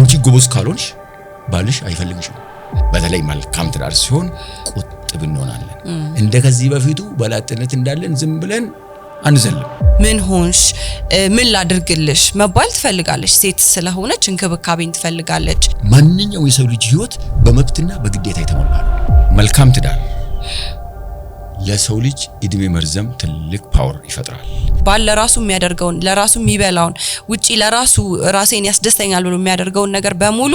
አንቺ ጎበዝ ካልሆንሽ ባልሽ አይፈልግሽም በተለይ መልካም ትዳር ሲሆን ቁጥብ እንሆናለን እንደከዚህ በፊቱ በላጥነት እንዳለን ዝም ብለን አንዘልም ምን ሆንሽ ምን ላድርግልሽ መባል ትፈልጋለች ሴት ስለሆነች እንክብካቤን ትፈልጋለች ማንኛውም የሰው ልጅ ህይወት በመብትና በግዴታ የተሞላ ነው መልካም ትዳር ለሰው ልጅ እድሜ መርዘም ትልቅ ፓወር ይፈጥራል ባል ለራሱ የሚያደርገውን ለራሱ የሚበላውን ውጪ ለራሱ ራሴን ያስደስተኛል ብሎ የሚያደርገውን ነገር በሙሉ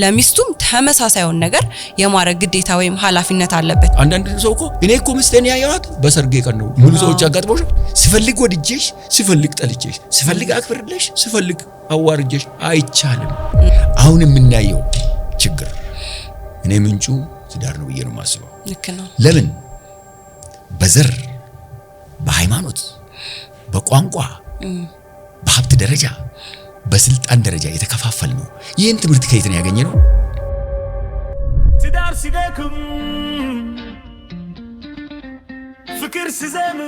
ለሚስቱም ተመሳሳይውን ነገር የማድረግ ግዴታ ወይም ኃላፊነት አለበት አንዳንድ ሰው እኮ እኔ እኮ ሚስቴን ያያዋት በሰርጌ ቀን ነው ሙሉ ሰዎች አጋጥመውሽ ሲፈልግ ወድጄሽ ሲፈልግ ጠልቼሽ ሲፈልግ አክብርልሽ ሲፈልግ አዋርጄሽ አይቻልም አሁን የምናየው ችግር እኔ ምንጩ ትዳር ነው ብዬ ነው ማስበው ልክ ነው ለምን በዘር በሃይማኖት በቋንቋ በሀብት ደረጃ በስልጣን ደረጃ የተከፋፈል ነው ይሄን ትምህርት ከየት ነው ያገኘነው ትዳር ሲደክም ፍቅር ሲዘም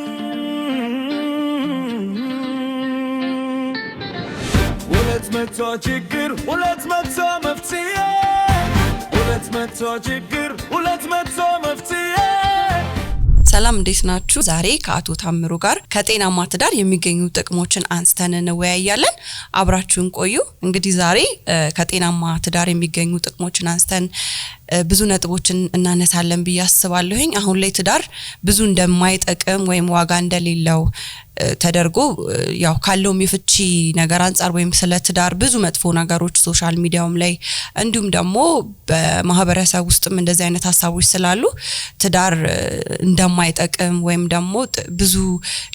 ሁለት መቶ ችግር ሁለት መቶ መፍትሄ ሁለት መቶ ችግር ሁለት መቶ መፍትሄ ሰላም እንዴት ናችሁ ዛሬ ከአቶ ታምሩ ጋር ከጤናማ ትዳር የሚገኙ ጥቅሞችን አንስተን እንወያያለን አብራችሁን ቆዩ እንግዲህ ዛሬ ከጤናማ ትዳር የሚገኙ ጥቅሞችን አንስተን ብዙ ነጥቦችን እናነሳለን ብያስባለሁኝ አሁን ላይ ትዳር ብዙ እንደማይጠቅም ወይም ዋጋ እንደሌለው ተደርጎ ያው ካለው የፍቺ ነገር አንፃር ወይም ስለ ትዳር ብዙ መጥፎ ነገሮች ሶሻል ሚዲያውም ላይ እንዲሁም ደግሞ በማህበረሰብ ውስጥም እንደዚህ አይነት ሐሳቦች ስላሉ ትዳር እንደማይጠቅም ወይም ደግሞ ብዙ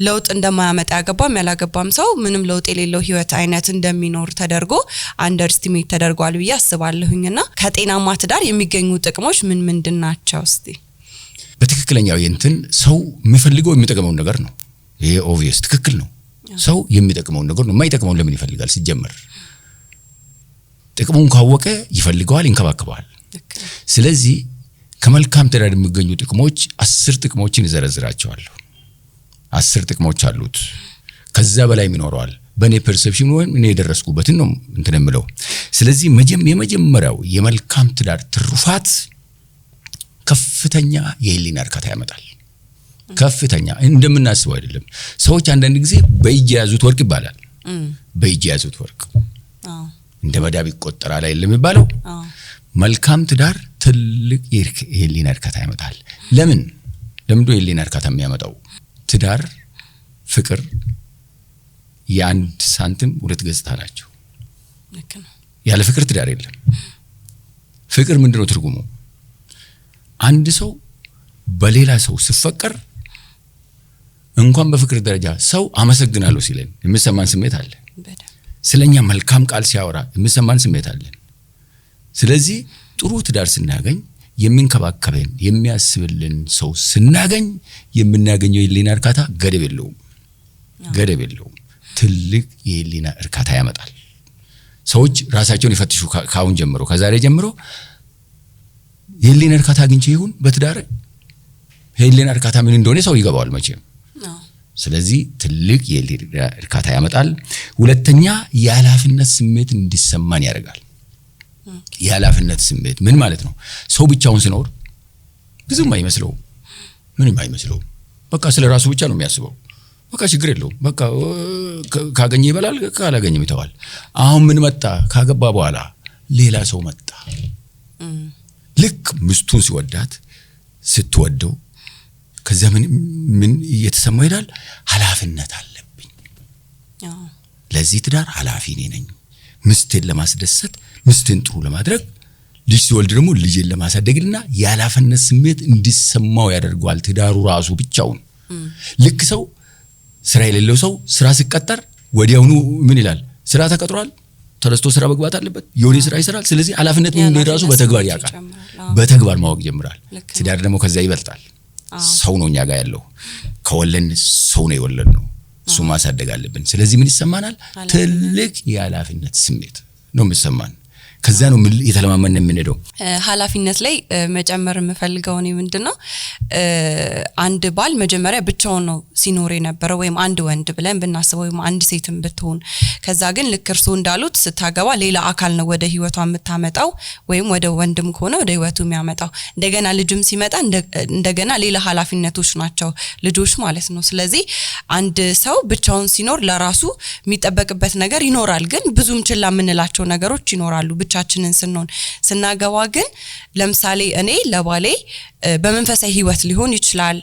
ለውጥ እንደማያመጣ ያላገባም ሰው ምንም ለውጥ የሌለው ህይወት አይነት እንደሚኖር ተደርጎ አንደርስቲሜት ተደርጓል ብዬ አስባለሁኝና ከጤናማ ትዳር የሚገኙ ጥቅሞች ምን ምንድናቸው እስቲ በትክክለኛው የእንትን ሰው የሚፈልገው የሚጠቅመው ነገር ነው ይሄ ኦብቪየስ ትክክል ነው ሰው የሚጠቅመው ነገር ነው የማይጠቅመው ለምን ይፈልጋል ሲጀመር ጥቅሙን ካወቀ ይፈልገዋል ይንከባከባል ስለዚህ ከመልካም ትዳር የሚገኙ ጥቅሞች 10 ጥቅሞችን ይዘረዝራቸዋለሁ 10 ጥቅሞች አሉት ከዛ በላይ ይኖራል በኔ ፐርሰፕሽን ወይም እኔ የደረስኩበትን ነው እንትን የምለው ስለዚህ የመጀመሪያው የመልካም ትዳር ትሩፋት ከፍተኛ የህሊና እርካታ ያመጣል ከፍተኛ እንደምናስበው አይደለም ሰዎች አንዳንድ ጊዜ በእጅ ያዙት ወርቅ ይባላል በእጅ ያዙት ወርቅ እንደ መዳብ ይቆጠራል አይደለም ይባለው መልካም ትዳር ትልቅ የህሊና እርካታ ያመጣል ለምንድነው የህሊና እርካታ የሚያመጣው ትዳር ፍቅር የአንድ ሳንቲም ሁለት ገጽታ ናቸው ልክ ነው ያለ ፍቅር ትዳር የለም ፍቅር ምንድነው ትርጉሙ አንድ ሰው በሌላ ሰው ሲፈቀር እንኳን በፍቅር ደረጃ ሰው አመሰግናለሁ ሲለን የሚሰማን ስሜት አለ ስለኛ መልካም ቃል ሲያወራ የሚሰማን ስሜት አለ ስለዚህ ጥሩ ትዳር ስናገኝ የሚንከባከበን የሚያስብልን ሰው ስናገኝ የምናገኘው የህሊና እርካታ ገደብ የለውም ትልቅ የህሊና እርካታ ያመጣል ሰዎች ራሳቸውን ይፈትሹ ካሁን ጀምሮ ከዛሬ ጀምሮ የህሊና እርካታ አግኝቼ ይሁን በትዳር የህሊና እርካታ ምን እንደሆነ ሰው ይገባዋል መቼም ስለዚህ ትልቅ የህሊና እርካታ ያመጣል ሁለተኛ የኃላፊነት ስሜት እንዲሰማን ያደርጋል የኃላፊነት ስሜት ምን ማለት ነው ሰው ብቻውን ሲኖር ብዙም አይመስለው በቃ ስለራሱ ብቻ ነው የሚያስበው በቃ ችግር የለውም በቃ ካገኘ ይበላል ካላገኘም ይተዋል አሁን ምን መጣ ካገባ በኋላ ሌላ ሰው መጣ ልክ ምስቱን ሲወዳት ስትወደው ከዛ ምን እየተሰማው ይላል ኃላፊነት አለብኝ ለዚህ ትዳር ኃላፊ ነኝ ምስቴን ለማስደሰት ምስቴን ጥሩ ለማድረግ ልጅ ሲወልድ ደግሞ ልጅን ለማሳደግና የኃላፊነት ስሜት እንዲሰማው ያደርጋል ትዳሩ ራሱ ብቻውን ልክ ሰው ስራ የሌለው ሰው ስራ ሲቀጠር ወዲያውኑ ምን ይላል ስራ ተቀጥሯል ተረስቶ ስራ መግባት አለበት የሆነ ስራ ይሰራል ስለዚህ ኃላፊነት ምን እንደራሱ በተግባር ያውቃል በተግባር ማወቅ ጀምራል ትዳር ደግሞ ከዛ ይበልጣል ሰው ነው ኛጋ ያለው ከወለን ሰው ነው የወለድነው እሱ ማሳደግ አለብን ስለዚህ ምን ይሰማናል ትልቅ የኃላፊነት ስሜት ነው የሚሰማን ከዛ ነው የተለማመን የምንሄደው። ኃላፊነት ላይ መጨመር የምፈልገው ነው ምንድነው አንድ ባል መጀመሪያ ብቻውን ነው ሲኖር የነበረው ወይም አንድ ወንድ ብለን ብናስበው ወይም አንድ ሴትም ብትሆን ከዛ ግን ልክርሱ እንዳሉት ስታገባ ሌላ አካል ነው ወደ ህይወቷ የምታመጣው ወይም ወደ ወንድም ከሆነ ወደ ህይወቱ የሚያመጣው እንደገና ልጅም ሲመጣ እንደገና ሌላ ኃላፊነቶች ናቸው ልጆች ማለት ነው። ስለዚህ አንድ ሰው ብቻውን ሲኖር ለራሱ የሚጠበቅበት ነገር ይኖራል ግን ብዙም ችላ የምንላቸው ነገሮች ይኖራሉ ብቻችንን ስናገባ ግን ለምሳሌ እኔ ለባሌ በመንፈሳዊ ህይወት ሊሆን ይችላል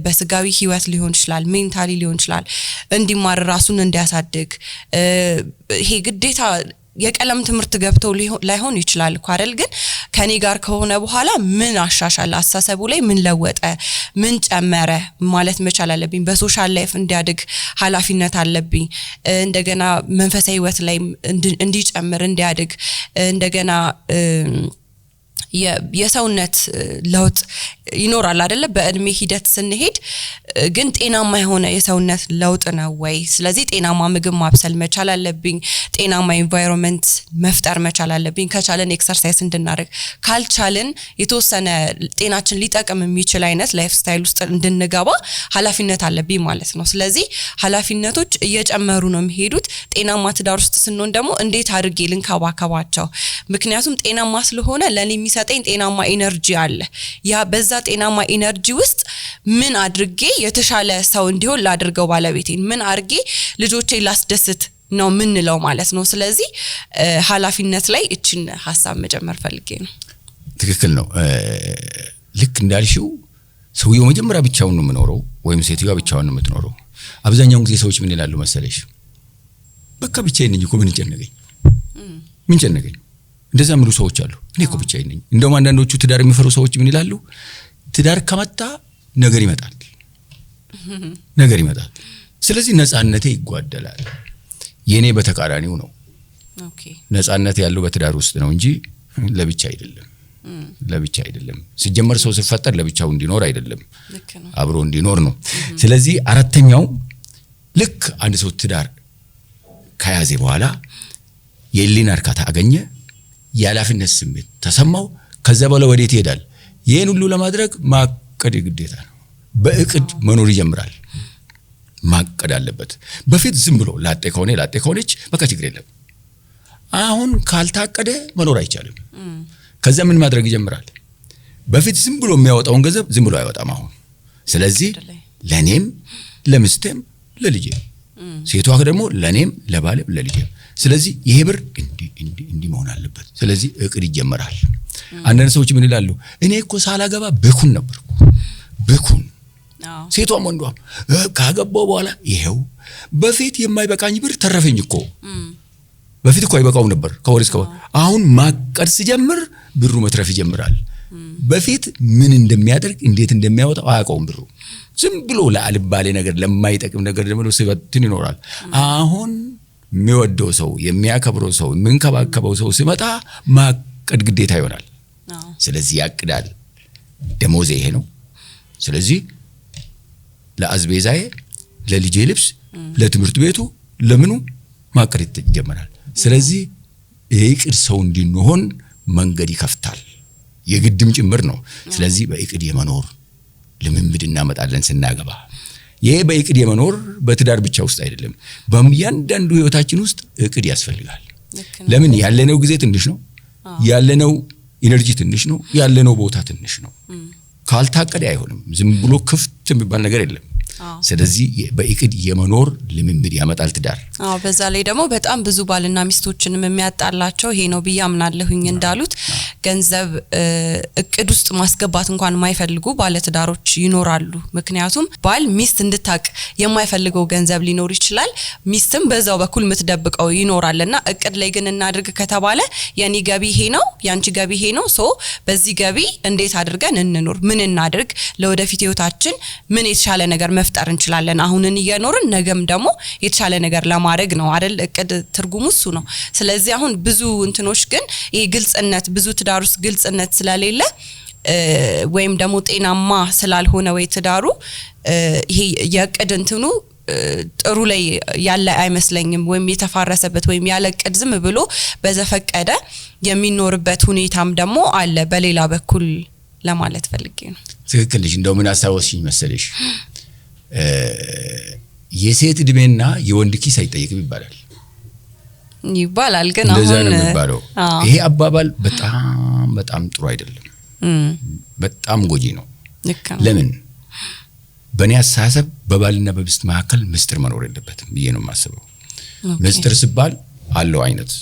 በስጋዊ ህይወት ሊሆን ይችላል ሜንታሊ ሊሆን ይችላል እንዲማር ራሱን እንዲያሳድግ ይሄ ግዴታ የቀለም ትምህርት ገብተው ላይሆን ይችላል እኮ አይደል ግን ከኔ ጋር ከሆነ በኋላ ምን አሻሻለ አሳሰቡ ላይ ምን ለወጠ ምን ጨመረ ማለት መቻል አለብኝ በሶሻል ላይፍ እንዲያድግ ኃላፊነት አለብኝ እንደገና መንፈሳዊ ህይወት ላይ እንዲጨምር እንዲያድግ እንደገና የሰውነት ለውጥ ይኖራል አይደለ በእድሜ ሂደት ስንሄድ ግን ጤናማ የሆነ የሰውነት ለውጥ ነው ወይ ስለዚህ ጤናማ ምግብ ማብሰል መቻል አለብኝ ጤናማ ኤንቫይሮንመንት መፍጠር መቻል አለብኝ ከቻለን ኤክሰርሳይዝ እንድናደርግ ካልቻለን የተወሰነ ጤናችን ሊጠቅም የሚችል አይነት ላይፍ ስታይል ውስጥ እንድንገባ ኃላፊነት አለብኝ ማለት ነው። ስለዚህ ኃላፊነቶች እየጨመሩ ነው የሚሄዱት ጤናማ ትዳር ውስጥ ስንሆን ደግሞ እንዴት አድርጌ ልንከባከባቸው ምክንያቱም ጤናማ ስለሆነ ለኔ የሚሰጠኝ ጤናማ ኢነርጂ አለ ያ በዛ ጤናማ ኢነርጂ ውስጥ ምን አድርጌ የተሻለ ሰው እንዲሆን ላድርገው ባለቤቴን ምን አድርጌ ልጆቼን ላስደስት ነው ምንለው ማለት ነው። ስለዚህ ኃላፊነት ላይ እቺን ሐሳብ መጨመር ፈልጌ ነው። ትክክል ነው። ልክ እንዳልሽው ሰውየው መጀመሪያ ብቻውን ነው የሚኖረው ወይም ሴትየዋ ብቻውን ነው የምትኖረው። አብዛኛው ጊዜ ሰዎች ምን ይላሉ መሰለሽ በቃ ብቻዬን ነኝ እኮ ምን ጨነቀኝ እንደዛ ምሉ ሰዎች አሉ። እኔ እኮ ብቻዬን ነኝ። እንደውም አንዳንዶቹ ትዳር የሚፈሩ ሰዎች ምን ይላሉ ትዳር ከመጣ ነገር ይመጣል ስለዚህ ነፃነቴ ይጓደላል። የኔ በተቃራኒው ነው። ኦኬ ነፃነት ያለው በትዳር ውስጥ ነው እንጂ ለብቻ አይደለም ሲጀመር ሰው ሲፈጠር ለብቻው እንዲኖር አይደለም አብሮ እንዲኖር ነው። ስለዚህ አራተኛው ልክ አንድ ሰው ትዳር ከያዘ በኋላ የህሊና እርካታ አገኘ የኃላፊነት ስሜት ተሰማው ከዛ በኋላ ወዴት ይሄዳል ይሄን ሁሉ ለማድረግ ማቀድ ግዴታ ነው። በእቅድ መኖር ይጀምራል። ማቀድ አለበት። በፊት ዝም ብሎ ላጤ ከሆነች በቃ ችግር የለም። አሁን ካልታቀደ መኖር አይቻልም። ከዛ ምን ማድረግ ይጀምራል በፊት ዝም ብሎ የሚያወጣውን ገንዘብ ዝም ብሎ አይወጣም አሁን ስለዚህ ለኔም ለምስቴም ለልጄ ሴቷ ደግሞ ለኔም ለባሌም ለልጄ ስለዚህ ይሄ ብር እንዲ መሆን አለበት። ስለዚህ እቅድ ይጀምራል። አንዳንድ ሰዎች ምን ይላሉ እኔ እኮ ሳላገባ በኩን ነበርኩ ሴቷም ወንዷም ካገባው በኋላ ይሄው በፊት የማይበቃኝ ብር ተረፈኝ እኮ በፊት እኮ አይበቃው ነበር ከወርስ አሁን ማቀድ ሲጀምር ብሩ መትረፍ ይጀምራል። በፊት ምን እንደሚያደርግ እንዴት እንደሚያወጣው አያውቀውም ብሩ ዝም ብሎ ለአልባሌ ነገር ለማይጠቅም ነገር ደግሞ ሲበትን ይኖራል። አሁን የሚወደው ሰው የሚያከብረው ሰው የምንከባከበው ሰው ሲመጣ ማቀድ ግዴታ ይሆናል። ስለዚህ ያቅዳል። ደሞዜ ይሄ ነው ስለዚህ ለአዝቤዛዬ ለልጄ ልብስ ለትምህርት ቤቱ ለምኑ ማቀድ ይጀምራል። ስለዚህ የእቅድ ሰው እንዲሆን መንገድ ይከፍታል የግድም ጭምር ነው። ስለዚህ በእቅድ የመኖር ልምምድ እናመጣለን ስናገባ። ይሄ በእቅድ የመኖር በትዳር ብቻ ውስጥ አይደለም በእያንዳንዱ ህይወታችን ውስጥ እቅድ ያስፈልጋል። ለምን ያለነው ጊዜ ትንሽ ነው ያለነው ኢነርጂ ትንሽ ነው ያለነው ቦታ ትንሽ ነው። ካልታቀደ አይሆንም ዝም ብሎ ክፍት የሚባል ነገር የለም። ስለዚህ በእቅድ የመኖር ልምምድ ያመጣል ትዳር። በዛ ላይ ደግሞ በጣም ብዙ ባልና ሚስቶችንም የሚያጣላቸው ይሄ ነው ብያምናለሁኝ እንዳሉት ገንዘብ እቅድ ውስጥ ማስገባት እንኳን የማይፈልጉ ባለ ትዳሮች ይኖራሉ። ምክንያቱም ባል ሚስት እንድታቅ የማይፈልገው ገንዘብ ሊኖር ይችላል ሚስትም በዛው በኩል ምትደብቀው ይኖራልና እቅድ ላይ ግን እናድርግ ከተባለ የኔ ገቢ ይሄ ነው ያንቺ ገቢ ይሄ ነው ሶ በዚህ ገቢ እንዴት አድርገን እንኖር ምን እናድርግ ለወደፊት ህይወታችን ምን የተሻለ ነገር መፍጠር እንችላለን አሁንን እየኖርን ነገም ደግሞ የተሻለ ነገር ለማድረግ ነው አይደል እቅድ ትርጉሙ እሱ ነው። ስለዚህ አሁን ብዙ እንትኖች ግን ይሄ ግልጽነት ብዙ ትዳር ውስጥ ግልጽነት ስለሌለ ወይም ደግሞ ጤናማ ስላልሆነ ወይ ትዳሩ ይሄ የእቅድ እንትኑ ጥሩ ላይ ያለ አይመስለኝም ወይም የተፋረሰበት ወይም ያለ ቅድ ዝም ብሎ በዘፈቀደ የሚኖርበት ሁኔታም ደግሞ አለ በሌላ በኩል ለማለት ፈልጌ ነው። ትክክል ነሽ። እንደው ምን አሳወስኝ መሰለሽ የሴት እድሜና የወንድ ኪስ አይጠየቅም ይባላል ግን እንደዛ ነው የሚባለው። ይሄ አባባል በጣም በጣም ጥሩ አይደለም። በጣም ጎጂ ነው። ለምን በእኔ አስተሳሰብ በባልና በሚስት መካከል ምስጢር መኖር የለበትም ብዬ ነው የማስበው። ምስጢር ሲባል አለው አይነት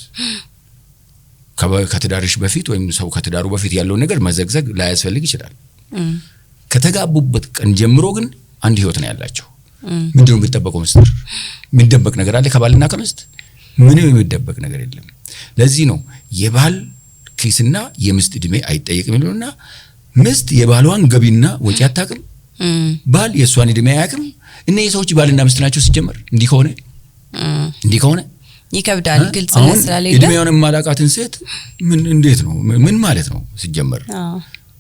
ከትዳርሽ በፊት ወይም ሰው ከትዳሩ በፊት ያለው ነገር መዘግዘግ ላያስፈልግ ይችላል። ከተጋቡበት ቀን ጀምሮ ግን አንድ ህይወት ነው ያላቸው። ምንድነው የሚጠበቀው ምስጢር? የሚደበቅ ነገር አለ ከባልና ከሚስት? ምንም የሚደበቅ ነገር የለም። ለዚህ ነው የባል ኪስና የሚስት እድሜ አይጠየቅም ይሉና ሚስት የባሏን ገቢና ወጪ አታውቅም፣ ባል የሷን እድሜ አያውቅም። እነዚህ ሰዎች ባልና ሚስት ናቸው ሲጀመር። እንዲህ ከሆነ ይከብዳል። ግልጽነት ስለሌለ እድሜውን ማላቃትን ሴት ምን እንዴት ነው ምን ማለት ነው ሲጀመር?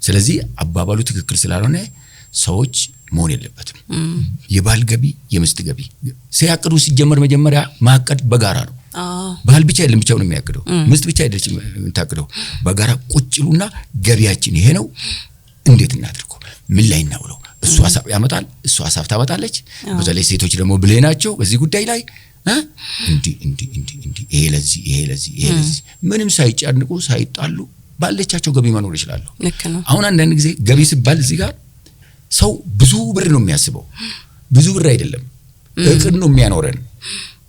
ስለዚህ አባባሉ ትክክል ስላልሆነ ሰዎች መሆን የለበትም። የባል ገቢ የሚስት ገቢ ሲያቅዱ ሲጀመር መጀመሪያ ማቀድ በጋራ ነው። ባል ብቻ አይደለም ብቻውን የሚያቅደው፣ ሚስት ብቻ አይደለም የምታቅደው። በጋራ ቁጭሉና ገቢያችን ይሄ ነው፣ እንዴት እናድርገው፣ ምን ላይ እናውለው። እሱ ሐሳብ ያመጣል፣ እሱ ሐሳብ ታመጣለች። በተለይ ሴቶች ደግሞ ብልህ ናቸው በዚህ ጉዳይ ላይ እንዲ ይሄ ለዚህ ምንም ሳይጫንቁ ሳይጣሉ ባለቻቸው ገቢ መኖር ይችላሉ። አሁን አንዳንድ ጊዜ ገቢ ሲባል እዚህ ጋር ሰው ብዙ ብር ነው የሚያስበው። ብዙ ብር አይደለም፣ እቅድ ነው የሚያኖረን።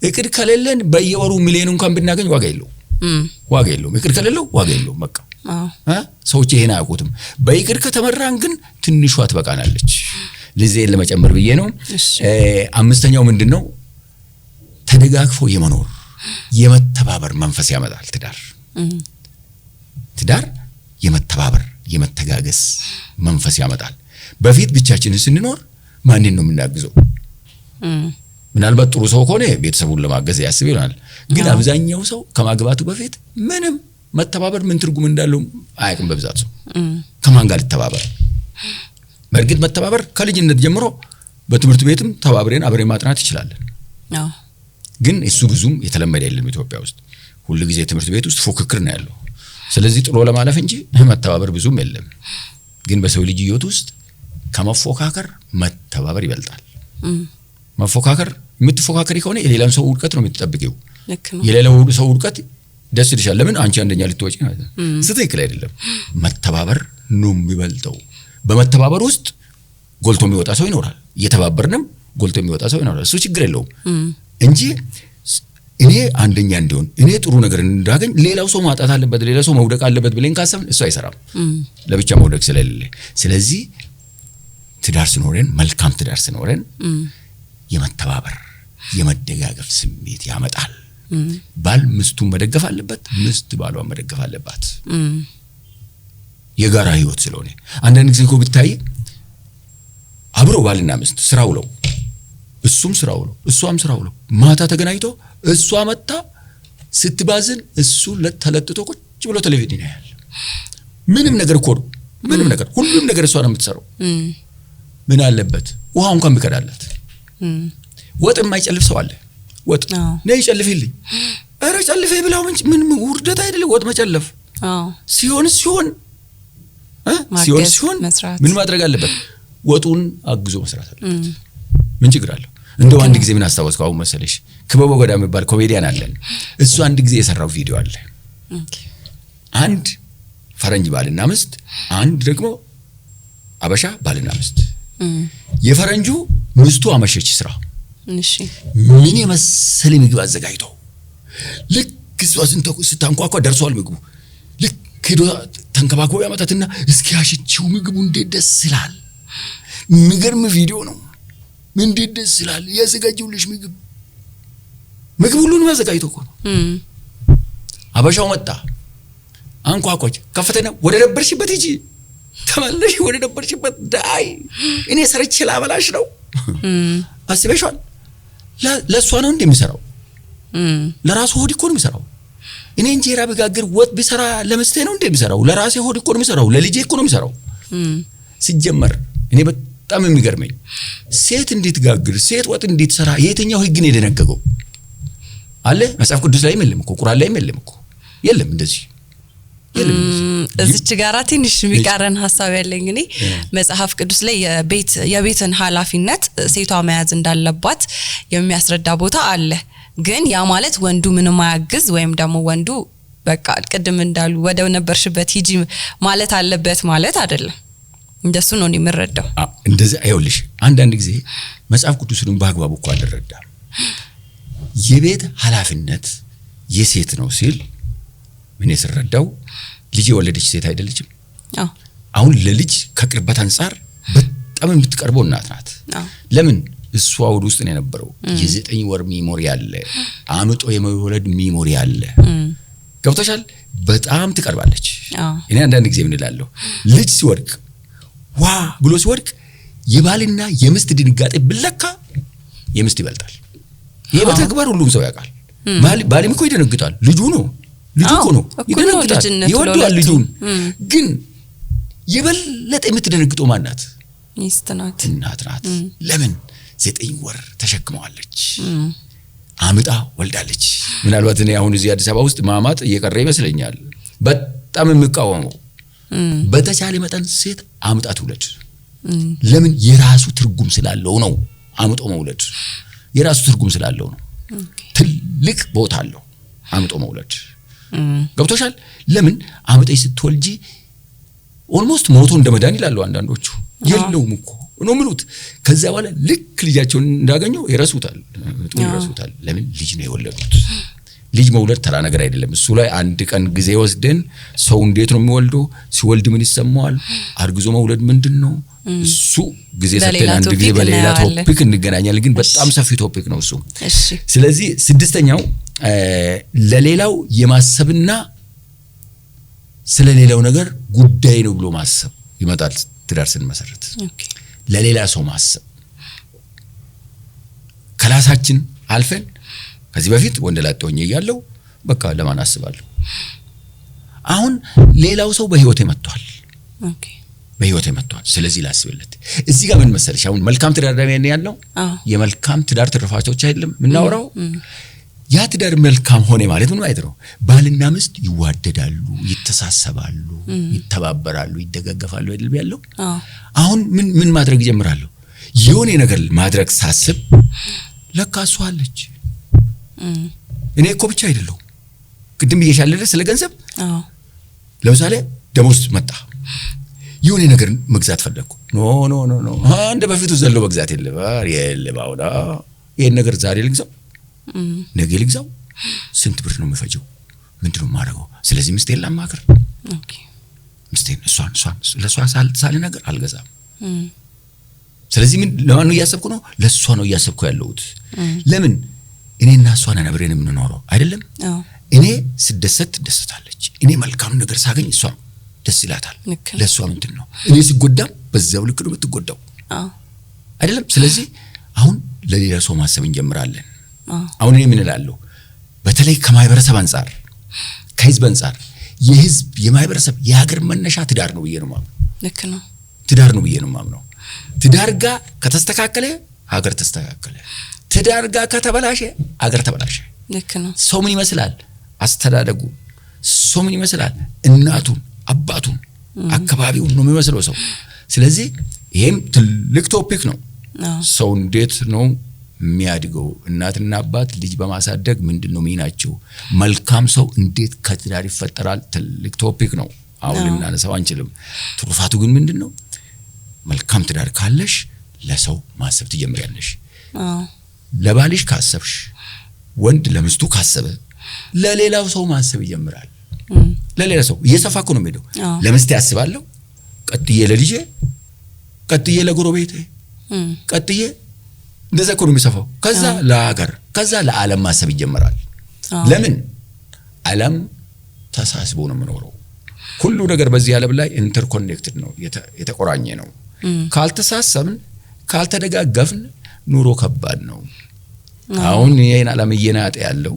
እቅድ ከሌለን በየወሩ ሚሊዮን እንኳን ብናገኝ ዋጋ የለውም። እቅድ ከሌለው ዋጋ የለውም። በቃ ሰዎች ይሄን አያውቁትም። በእቅድ ከተመራን ግን ትንሿ ትበቃናለች። ለዚህ ለመጨመር ብዬ ነው። አምስተኛው ምንድነው? ተደጋግፎ የመኖር የመተባበር መንፈስ ያመጣል። ትዳር የመተባበር የመተጋገስ መንፈስ ያመጣል። በፊት ብቻችንን ስንኖር ማንን ነው የምናግዘው? ምናልባት ጥሩ ሰው ከሆነ ቤተሰቡን ለማገዝ ያስብ ይሆናል። ግን አብዛኛው ሰው ከማግባቱ በፊት ምንም መተባበር ምን ትርጉም እንዳለው አያውቅም። በብዛት ሰው ከማን ጋር ይተባበር? በእርግጥ መተባበር ከልጅነት ጀምሮ በትምህርት ቤትም ተባብረን አብረን ማጥናት ይችላልን። ግን እሱ ብዙም የተለመደ አይደለም ኢትዮጵያ ውስጥ። ሁሉ ጊዜ ትምህርት ቤት ውስጥ ፉክክር ነው ያለው። ስለዚህ ጥሎ ለማለፍ እንጂ መተባበር ብዙም የለም። ግን በሰው ልጅ ህይወት ውስጥ ከመፎካከር መተባበር ይበልጣል። መፎካከር የምትፎካከሪ ከሆነ የሌላን ሰው ውድቀት ነው የምትጠብቂው። የሌላው ሰው ውድቀት ደስ ይልሻል። ለምን አንቺ አንደኛ ልትወጪ ነው? ትክክል አይደለም። መተባበር ነው የሚበልጠው። በመተባበር ውስጥ ጎልቶ የሚወጣ ሰው ይኖራል። እየተባበርንም ጎልቶ የሚወጣ ሰው ይኖራል። እሱ ችግር የለውም እንጂ እኔ አንደኛ እንዲሆን እኔ ጥሩ ነገር እንዳገኝ ሌላው ሰው ማጣት አለበት፣ ሌላው ሰው መውደቅ አለበት ብለን ካሰብን እሱ አይሰራም። ለብቻ መውደቅ ስለሌለ ስለዚህ ትዳር ሲኖረን መልካም ትዳር ሲኖረን የመተባበር የመደጋገፍ ስሜት ያመጣል። ባል ሚስቱን መደገፍ አለበት፣ ሚስት ባሏን መደገፍ አለባት። የጋራ ህይወት ስለሆነ አንዳንድ ጊዜ እኮ ብታይ አብሮ ባልና ሚስት ስራው ነው፣ እሱም ስራው ነው፣ እሷም ስራው ነው። ማታ ተገናኝቶ እሷ መጣ ስትባዝን እሱ ለተለጥቶ ቁጭ ብሎ ቴሌቪዥን ያያል። ምንም ነገር እኮ ምንም ነገር ሁሉም ነገር እሷ ነው የምትሰራው። ምን አለበት ውሃ እንኳን ቢቀዳላት። ወጥ የማይጨልፍ ሰው አለ። ወጥ ነይ ጨልፊልኝ፣ ኧረ ጨልፌ ብላው ምን ውርደት አይደለም ወጥ መጨለፍ። ሲሆን ምን ማድረግ አለበት? ወጡን አግዞ መስራት አለበት። ምን ችግር አለው? እንደው አንድ ጊዜ ምን አስታወስኩ አሁን መሰለሽ፣ ክበቦ ገዳ የሚባል ኮሜዲያን አለን። እሱ አንድ ጊዜ የሰራው ቪዲዮ አለ። አንድ ፈረንጅ ባልና ሚስት፣ አንድ ደግሞ አበሻ ባልና ሚስት። የፈረንጁ ሚስቱ አመሸች ስራ፣ ምን የመሰለ ምግብ አዘጋጅቶ ልክ እሷ ስታንኳኳ ደርሷል ምግቡ። ልክ ሄዶ ተንከባክቦ ያመጣትና እስኪ አሽቺው ምግቡ እንዴት ደስ ይላል። የሚገርም ቪዲዮ ነው። እንዴት ደስ ይላል ያዘጋጀውልሽ ምግብ ሁሉንም አዘጋጅቶ እኮ ነው። አበሻው መጣ፣ አንኳኳች፣ ከፈተና ወደ ነበርሽበት ሂጂ፣ ተመለሽ ወደ ነበርሽበት ዳይ፣ እኔ ሰርቼ ላበላሽ ነው። አስበሽዋል? ለሷ ነው እንደሚሰራው፣ ለራሱ ሆድ እኮ ነው የሚሰራው። እኔ እንጀራ በጋገር ወጥ ቢሰራ ለመስቴ ነው እንደሚሰራው፣ ለራሴ ሆድ እኮ ነው የሚሰራው፣ ለልጄ እኮ ነው የሚሰራው። ሲጀመር እኔ በጣም የሚገርመኝ ሴት እንዴት ጋግር ሴት ወጥ እንዴት ሰራ የትኛው ህግ ነው የደነገገው አለ መጽሐፍ ቅዱስ ላይ የለም እኮ ቁርአን ላይ የለም እኮ የለም እንደዚህ እዚች ጋራ ትንሽ የሚቃረን ሐሳብ ያለኝ እኔ መጽሐፍ ቅዱስ ላይ የቤትን ኃላፊነት ሴቷ መያዝ እንዳለባት የሚያስረዳ ቦታ አለ ግን ያ ማለት ወንዱ ምንም አያግዝ ወይም ደግሞ ወንዱ በቃ ቅድም እንዳሉ ወደው ነበርሽበት ሂጂ ማለት አለበት ማለት አይደለም እንደሱ ነው የሚረዳው እንደዚህ አይውልሽ አንዳንድ ጊዜ መጽሐፍ ቅዱስን በአግባቡ እኮ አልረዳም የቤት ኃላፊነት የሴት ነው ሲል ምን ይስረዳው ልጅ የወለደች ሴት አይደለችም አሁን ለልጅ ከቅርበት አንፃር በጣም የምትቀርበው እናት ናት ለምን እሷ ወደ ውስጥ ነው የነበረው የ9 ወር ሚሞሪ አለ አምጦ የመወለድ ሚሞሪ አለ ገብቶሻል በጣም ትቀርባለች እኔ አንዳንድ ጊዜ ምን እላለሁ ልጅ ሲወድቅ ዋ ብሎ ሲወድቅ የባልና የምስት ድንጋጤ ብለካ የምስት ይበልጣል ይሄ በተግባር ሁሉም ሰው ያውቃል ባሊም እኮ ይደነግጣል ልጁ እኮ ነው ይደነግጣል ይወደዋል ልጁን ግን የበለጠ የምትደነግጠው ማናት ሚስት ናት እናት ናት ለምን 9 ወር ተሸክመዋለች አምጣ ወልዳለች ምናልባት እኔ አሁን እዚህ አዲስ አበባ ውስጥ ማማጥ እየቀረ ይመስለኛል በጣም የምቃወመው በተቻለ መጠን ሴት አምጣ ትውለድ ለምን የራሱ ትርጉም ስላለው ነው አምጦ መውለድ የራሱ ትርጉም ስላለው ነው ትልቅ ቦታ አለው አምጦ መውለድ ገብቶሻል ለምን አምጣይ ስትወልጂ ኦልሞስት ሞቶ እንደመዳን ይላሉ አንዳንዶቹ የለውም እኮ ነው ምሉት ከዛ በኋላ ልክ ልጃቸውን እንዳገኙ ይረሱታል ለምን ልጅ ነው የወለዱት ልጅ መውለድ ተራ ነገር አይደለም እሱ ላይ አንድ ቀን ጊዜ ወስደን ሰው እንዴት ነው የሚወልደው ሲወልድ ምን ይሰማዋል አርግዞ መውለድ ምንድነው እሱ ጊዜ ሰጥተን አንድ ጊዜ በሌላ ቶፒክ እንገናኛለን ግን በጣም ሰፊ ቶፒክ ነው እሱ ስለዚህ ስድስተኛው ለሌላው የማሰብና ስለሌላው ነገር ጉዳይ ነው ብሎ ማሰብ ይመጣል ትዳር ስንመሰረት ለሌላ ሰው ማሰብ ከራሳችን አልፈን ከዚህ በፊት ወንደላጦኝ ይያለው በቃ ለማን አስባለሁ አሁን ሌላው ሰው በህይወት መጥቷል በህይወት መጥቷል ስለዚህ ላስብለት እዚህ ጋር ምን መሰለሽ አሁን መልካም ትዳር ላይ ያለው የመልካም ትዳር ትርፋቶች አይደለም ምናወራው ያ ትዳር መልካም ሆነ ማለት ምን ማለት ነው ባልና ሚስት ይዋደዳሉ ይተሳሰባሉ ይተባበራሉ ይደጋገፋሉ አይደል ያለው አሁን ምን ማድረግ ጀምራሉ የሆነ ነገር ማድረግ ሳስብ ለካሱ አለች እኔ እኮ ብቻ አይደለም ቅድም ይያሻለለ ስለ ገንዘብ ለምሳሌ ደሞዝ መጣ የሆነ ነገር መግዛት ፈለኩ ኖ አንደ በፊቱ ዘሎ መግዛት የለባውዳ ይሄን ነገር ዛሬ ልግዛው ነገ ልግዛው ስንት ብር ነው የሚፈጀው ምንድነው ማረጋው ስለዚህ ምስቴን ላማክር ምስቴን እሷን ለሷ ሳል ነገር አልገዛም ስለዚህ ምን ለማን ነው ያሰብኩ ነው ለሷ ነው ያሰብኩ ያለውት ለምን እኔና እሷ ነን አብረን የምንኖረው አይደለም እኔ ስደሰት ትደሰታለች እኔ መልካም ነገር ሳገኝ እሷ ደስ ይላታል ለሷ ምንድነው እኔ ሲጎዳም በዛው ልክ ነው የምትጎዳው አይደለም ስለዚህ አሁን ለሌላ ሰው ማሰብ እንጀምራለን አሁን እኔ ምን እላለሁ በተለይ ከማይበረሰብ አንፃር ከህዝብ አንፃር የህዝብ የማይበረሰብ የሀገር መነሻ ትዳር ነው ብዬ ነው ማምነው ልክ ነው ትዳር ነው ብዬ ነው ማምነው ትዳር ጋር ከተስተካከለ ሀገር ተስተካከለ ትዳር ጋር ከተበላሸ ሀገር ተበላሸ ልክ ነው ሰው ምን ይመስላል አስተዳደጉ ሰው ምን ይመስላል እናቱን አባቱን አካባቢውን ነው የሚመስለው ሰው ስለዚህ ይሄም ትልቅ ቶፒክ ነው ሰው እንዴት ነው የሚያድገው እናትና አባት ልጅ በማሳደግ ምንድነው ሚናቸው መልካም ሰው እንዴት ከትዳር ይፈጠራል ትልቅ ቶፒክ ነው አሁን እናነሳው አንችልም ትሩፋቱ ግን ምንድነው መልካም ትዳር ካለሽ ለሰው ማሰብ ትጀምሪያለሽ ለባልሽ ካሰብሽ ወንድ ለምስቱ ካሰበ ለሌላው ሰው ማሰብ ይጀምራል ለሌላ ሰው እየሰፋኩ ነው የሚሄደው ለምስት ያስባለሁ ቀጥዬ ለልጄ ቀጥዬ ለጎረቤቴ ቀጥዬ እንደዛ እኮ ነው የሚሰፋው ከዛ ለሀገር ከዛ ለዓለም ማሰብ ይጀምራል ለምን ዓለም ተሳስቦ ነው የሚኖረው ሁሉ ነገር በዚህ ዓለም ላይ ኢንተርኮኔክትድ ነው የተቆራኘ ነው ካልተሳሰብን ካልተደጋገፍን ኑሮ ከባድ ነው አሁን ይሄን ዓለም እየናጠ ያለው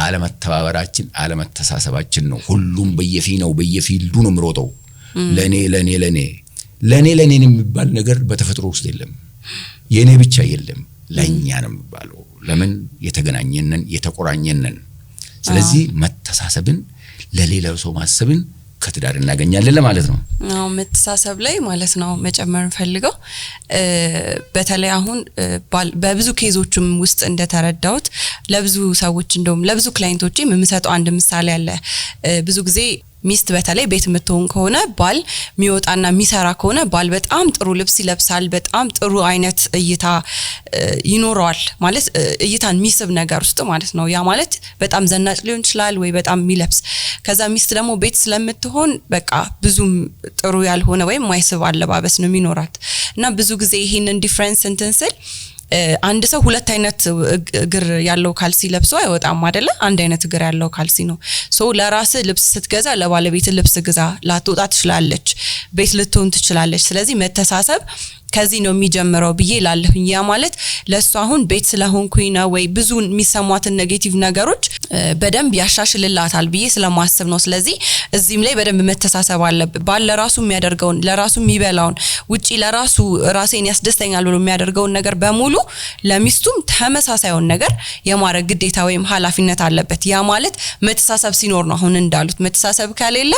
ዓለም ተባበራችን ዓለም ተሳሰባችን ነው ሁሉም በየፊናው በየፊልዱ ነው ምሮጠው ለኔ ለኔ የሚባል ነገር በተፈጥሮ ውስጥ የለም። የኔ ብቻ የለም ለኛ ነው የሚባለው። ለምን የተገናኘነን የተቆራኘነን። ስለዚህ መተሳሰብን ለሌላው ሰው ማሰብን ከትዳር እናገኛለን ለማለት ነው። አዎ መተሳሰብ ላይ ማለት ነው መጨመር ፈልገው በተለይ አሁን በብዙ ኬዞችም ውስጥ እንደተረዳሁት ለብዙ ሰዎች እንደውም ለብዙ ክላይንቶቼ የምሰጠው አንድ ምሳሌ አለ። ብዙ ጊዜ ሚስት በተለይ ቤት የምትሆን ከሆነ ባል ሚወጣና ሚሰራ ከሆነ ባል በጣም ጥሩ ልብስ ይለብሳል፣ በጣም ጥሩ አይነት እይታ ይኖረዋል ማለት እይታን ሚስብ ነገር ውስጥ ማለት ነው። ያ ማለት በጣም ዘናጭ ሊሆን ይችላል ወይ በጣም ሚለብስ። ከዛ ሚስት ደግሞ ቤት ስለምትሆን በቃ ብዙም ጥሩ ያልሆነ ወይም ማይስብ አለባበስ ነው የሚኖራት እና ብዙ ጊዜ ይሄንን ዲፈረንስ እንትን ስል አንድ ሰው ሁለት አይነት እግር ያለው ካልሲ ለብሶ አይወጣም አይደለ? አንድ አይነት እግር ያለው ካልሲ ነው። ሶ ለራስ ልብስ ስትገዛ ለባለቤት ልብስ ግዛ። ላትወጣ ትችላለች፣ ቤት ልትሆን ትችላለች። ስለዚህ መተሳሰብ ከዚህ ነው የሚጀምረው ብዬ ላለሁኝ። ያ ማለት ለሷ አሁን ቤት ስለሆንኩኝ ነው ወይ ብዙ የሚሰሟትን ኔጌቲቭ ነገሮች በደንብ ያሻሽልላታል ብዬ ስለማስብ ነው። ስለዚህ እዚህም ላይ በደንብ መተሳሰብ አለበት። ባል ለራሱ የሚያደርገውን ለራሱ የሚበላውን ውጪ ለራሱ ራሴን ያስደስተኛል ብሎ የሚያደርገውን ነገር በሙሉ ለሚስቱም ተመሳሳይውን ነገር የማድረግ ግዴታ ወይም ኃላፊነት አለበት። ያ ማለት መተሳሰብ ሲኖር ነው። አሁን እንዳሉት መተሳሰብ ከሌለ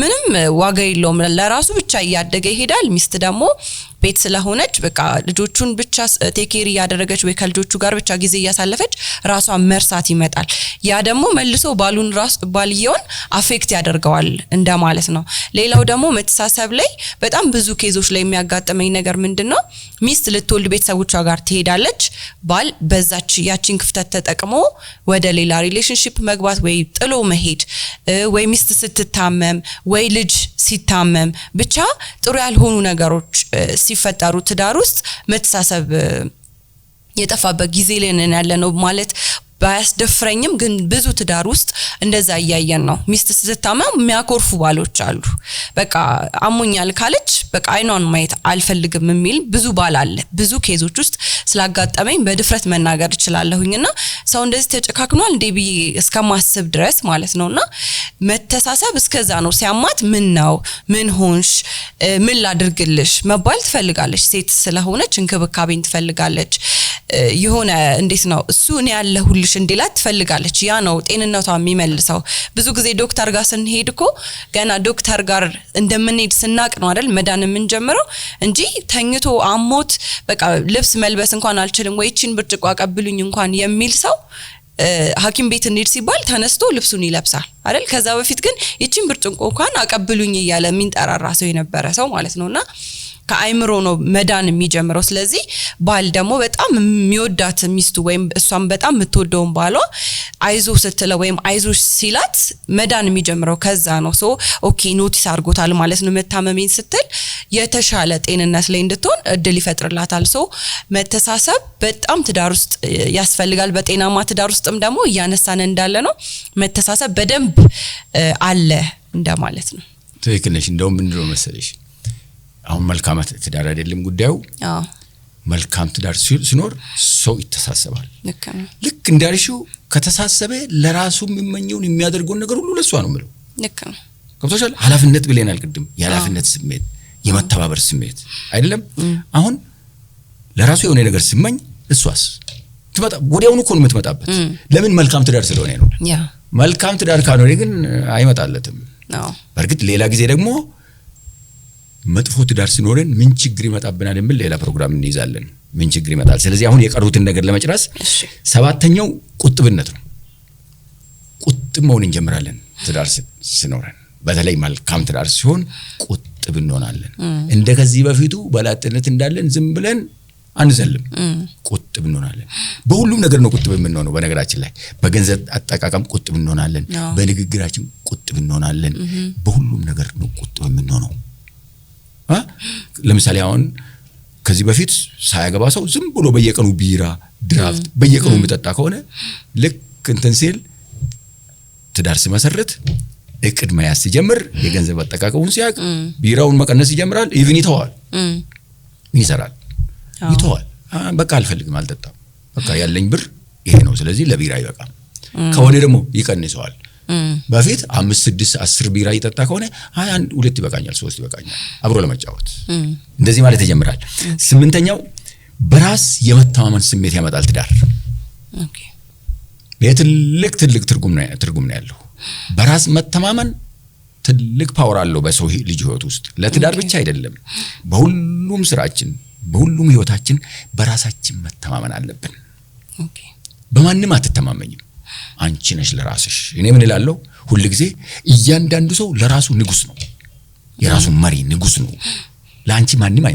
ምንም ዋጋ የለውም። ለራሱ ብቻ እያደገ ይሄዳል። ሚስት ደግሞ ቤት ስለሆነች በቃ ልጆቹን ብቻ ቴኬሪ ያደረገች ወይ ከልጆቹ ጋር ብቻ ጊዜ ያሳለፈች ራሷን መርሳት ይመጣል። ያ ደግሞ መልሶ ባልየውን አፌክት ያደርገዋል እንደማለት ነው። ሌላው ደግሞ መተሳሰብ ላይ በጣም ብዙ ኬዞች ላይ የሚያጋጥመኝ ነገር ምንድነው? ሚስት ልትወልድ ቤተሰቦቿ ጋር ትሄዳለች። ባል በዛች ያቺን ክፍተት ተጠቅሞ ወደ ሌላ ሪሌሽንሺፕ መግባት ወይ ጥሎ መሄድ ወይ ሚስት ስትታመም ወይ ልጅ ሲታመም ብቻ ጥሩ ያልሆኑ ነገሮች ሲፈጠሩ ትዳር ውስጥ መተሳሰብ የጠፋበት ጊዜ ላይ ነን ያለነው ማለት ባያስደፍረኝም ግን ብዙ ትዳር ውስጥ እንደዛ እያየን ነው። ሚስት ስትታመም የሚያኮርፉ ባሎች አሉ። በቃ አሞኛል ካለች በቃ አይኗን ማየት አልፈልግም የሚል ብዙ ባል አለ። ብዙ ኬዞች ውስጥ ስላጋጠመኝ በድፍረት መናገር እችላለሁኝና ሰው እንደዚህ ተጨካክኗል እንዴ ብዬ እስከማስብ ድረስ ማለት ነውና መተሳሰብ እስከዛ ነው። ሲያማት ምን ሆንሽ ምን ላድርግልሽ መባል ትፈልጋለች። ሴት ስለሆነች እንክብካቤን ትፈልጋለች። የሆነ እንዴት ነው እሱ እኔ ያለሁልሽ እንዲላት ትፈልጋለች። ያ ነው ጤንነቷ የሚመልሰው። ብዙ ጊዜ ዶክተር ጋር ስንሄድኮ ገና ዶክተር ጋር እንደምንሄድ ስናቅ ነው አይደል መዳን የምንጀምረው እንጂ ተኝቶ አሞት በቃ ልብስ መልበስ እንኳን አልችልም ወይ እቺን ብርጭቆ አቀብሉኝ እንኳን የሚል ሰው ሐኪም ቤት እንሂድ ሲባል ተነስቶ ልብሱን ይለብሳል አይደል? ከዛ በፊት ግን እቺን ብርጭቆ እንኳን አቀብሉኝ እያለ የሚንጠራራ ሰው የነበረ ሰው ማለት ነውና ከአይምሮ ነው መዳን የሚጀምረው። ስለዚህ ባል ደግሞ በጣም የሚወዳት ሚስቱ ወይም እሷም በጣም የምትወደውን ባሏ አይዞ ስትለው ወይም አይዞሽ ሲላት መዳን የሚጀምረው ከዛ ነው። ሶ ኦኬ ኖቲስ አድርጎታል ማለት ነው። መታመሜን ስትል የተሻለ ጤንነት ላይ እንድትሆን እድል ይፈጥርላታል። ሶ መተሳሰብ በጣም ትዳር ውስጥ ያስፈልጋል። በጤናማ ትዳር ውስጥም ደግሞ እያነሳን እንዳለ ነው መተሳሰብ በደንብ አለ እንደማለት ነው። ትክክል ነሽ። እንደውም ምንድነው መሰለሽ አሁን መልካም ትዳር አይደለም ጉዳዩ። መልካም ትዳር ሲኖር ሰው ይተሳሰባል። ልክ እንዳልሽው ከተሳሰበ ለራሱ የሚመኘውን የሚያደርገው ነገር ሁሉ ለሷ ነው ማለት ልክ ነው። ከብቶሻል ኃላፊነት ብለናል ቅድም። የኃላፊነት ስሜት የመተባበር ስሜት አይደለም። አሁን ለራሱ የሆነ ነገር ሲመኝ እሷስ ትመጣ ወዲያውኑ እኮ ነው የምትመጣበት። ለምን መልካም ትዳር ስለሆነ ነው። መልካም ትዳር ካልሆነ ግን አይመጣለትም። በርግጥ ሌላ ጊዜ ደግሞ መጥፎ ትዳር ሲኖረን ምን ችግር ይመጣብናል የሚል ሌላ ፕሮግራም እንይዛለን። ምን ችግር ይመጣል? ስለዚህ አሁን የቀሩትን ነገር ለመጨረስ ሰባተኛው ቁጥብነት ነው። ቁጥብ መሆን እንጀምራለን ትዳር ሲኖረን። በተለይ መልካም ትዳር ሲሆን ቁጥብ እንሆናለን። እንደከዚህ በፊቱ በላጥነት እንዳለን ዝም ብለን አንዘልም። ቁጥብ እንሆናለን። በሁሉም ነገር ነው ቁጥብ የምንሆነው። በነገራችን ላይ በገንዘብ አጠቃቀም ቁጥብ እንሆናለን። በንግግራችን ቁጥብ እንሆናለን። በሁሉም ነገር ነው ቁጥብ የምንሆነው። ለምሳሌ አሁን ከዚህ በፊት ሳያገባ ሰው ዝም ብሎ በየቀኑ ቢራ ድራፍት በየቀኑ የሚጠጣ ከሆነ ልክ እንትን ሲል ትዳር ሲመሰርት እቅድ መያዝ ሲጀምር የገንዘብ አጠቃቀሙን ሲያቅ ቢራውን መቀነስ ይጀምራል። ኢቭን ይተዋል። ምን ይሰራል? ይተዋል። በቃ አልፈልግም አልጠጣም። በቃ ያለኝ ብር ይሄ ነው። ስለዚህ ለቢራ ይበቃል። ከሆነ ደግሞ ይቀንሰዋል። በፊት 5 6 10 ቢራ ይጠጣ ከሆነ 21 2 ይበቃኛል 3 ይበቃኛል አብሮ ለመጫወት እንደዚህ ማለት ይጀምራል። 8ኛው በራስ የመተማመን ስሜት ያመጣል ትዳር። ኦኬ ትልቅ ትርጉም ነው ያለው። በራስ መተማመን ትልቅ ፓወር አለው በሰው ልጅ ህይወት ውስጥ ለትዳር ብቻ አይደለም። በሁሉም ስራችን በሁሉም ህይወታችን በራሳችን መተማመን አለብን። ኦኬ በማንም አትተማመኝም። አንቺ ነሽ ለራስሽ። እኔ ምን እላለሁ ሁሉ ጊዜ እያንዳንዱ ሰው ለራሱ ንጉስ ነው። የራሱ መሪ ንጉስ ነው። ለአንቺ ማንንም